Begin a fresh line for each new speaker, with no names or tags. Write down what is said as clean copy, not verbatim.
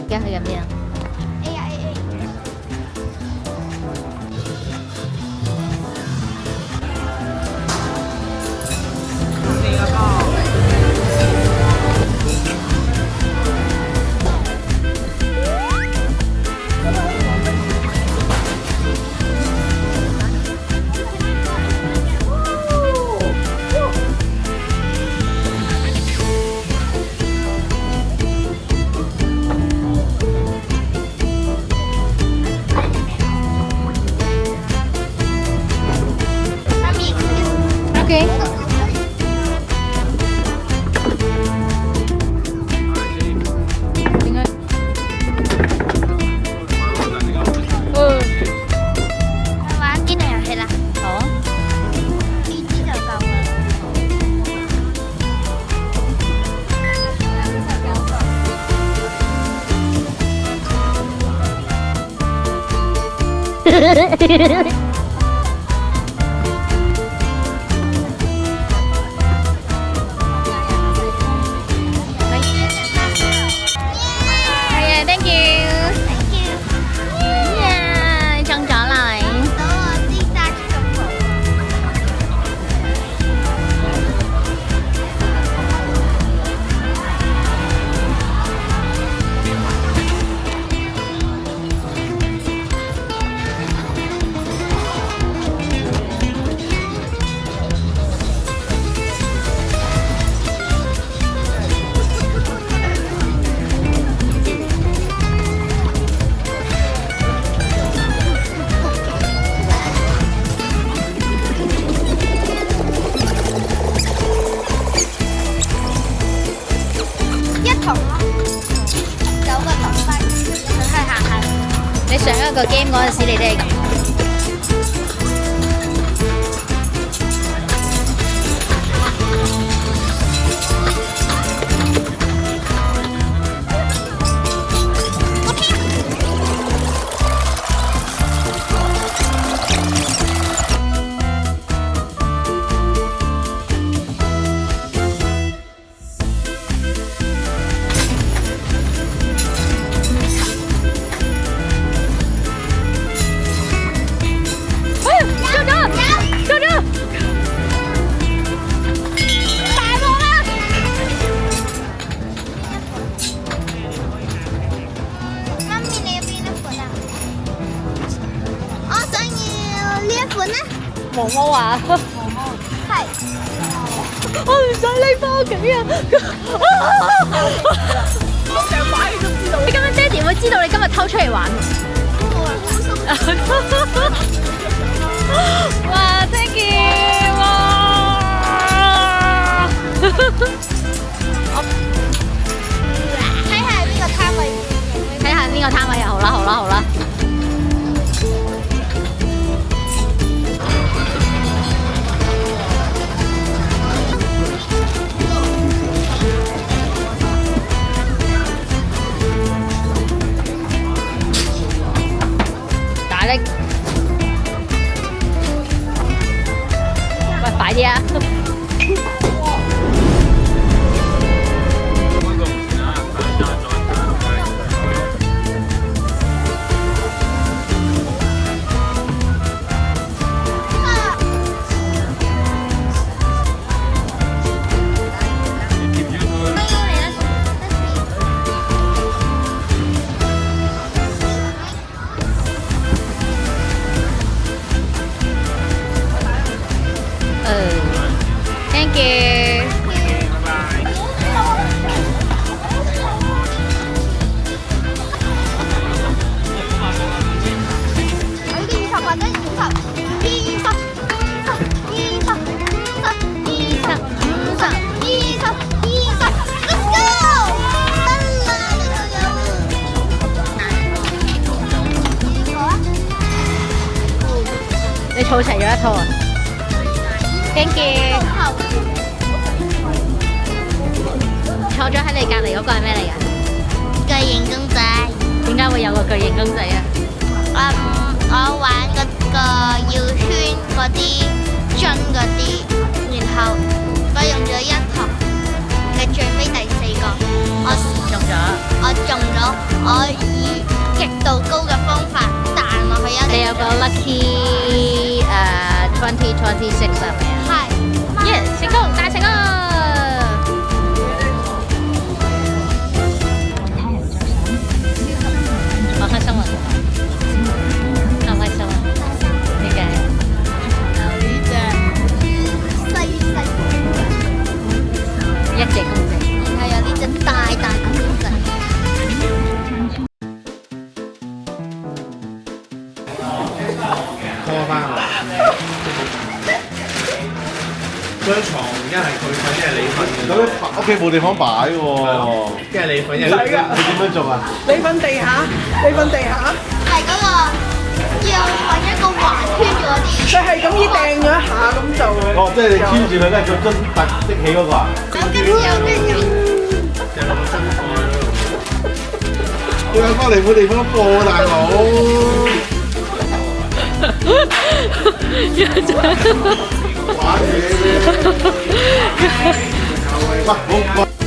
嘅係咁樣。OK。點解？
玩機動遊戲啦，
好啊。
呢支就夠啦。
係啊，thank you。呀，中咗啦你。
到我知揸出咗步。一桶咯，9個糖分，去行下。
你上一個 game 嗰陣時，你都係咁。
媽咪，你要邊一款啊？我想要呢一款啦。
毛毛啊！
係。
我唔想拎翻屋企啊！你今日爹哋會知道你今日偷出嚟玩？哇 ！Thank you！ 哇！
睇下邊個攤位。
睇下邊個攤位啊！好啦，好啦，好啦。大力！喂，快啲啊！Thank you。
20或者20，Let's go！
你儲齊咗一套啊 ？Thank you。坐咗喺你隔離嗰個係咩嚟㗎？
巨型公仔。
點解會有個巨型公仔啊？
我玩嗰個要圈嗰啲樽嗰啲，然後我用咗1筒嘅最尾第4個，我中咗，我
2026係咪啊？
係。
耶！成功，大成啊！好開心啊！好開心啊！點解？
有呢隻細細公仔，
一隻公仔。
然後有呢隻大大嘅公仔。
拖翻落張床，一係佢瞓，一係你瞓嘅。
咁屋企冇地方擺喎，
一係你瞓，一係
你點樣做啊？
你瞓地下，你瞓地下，
係嗰個要揾一個環圈嗰啲。
你係咁依掟咗一下咁就。
哦，即係你黐住佢，跟住個樽凸起嗰個啊？
跟住有跟住。
就落個身蓋嗰度。
你揾翻嚟冇地方放，大佬。玩嘢咩？喂，好。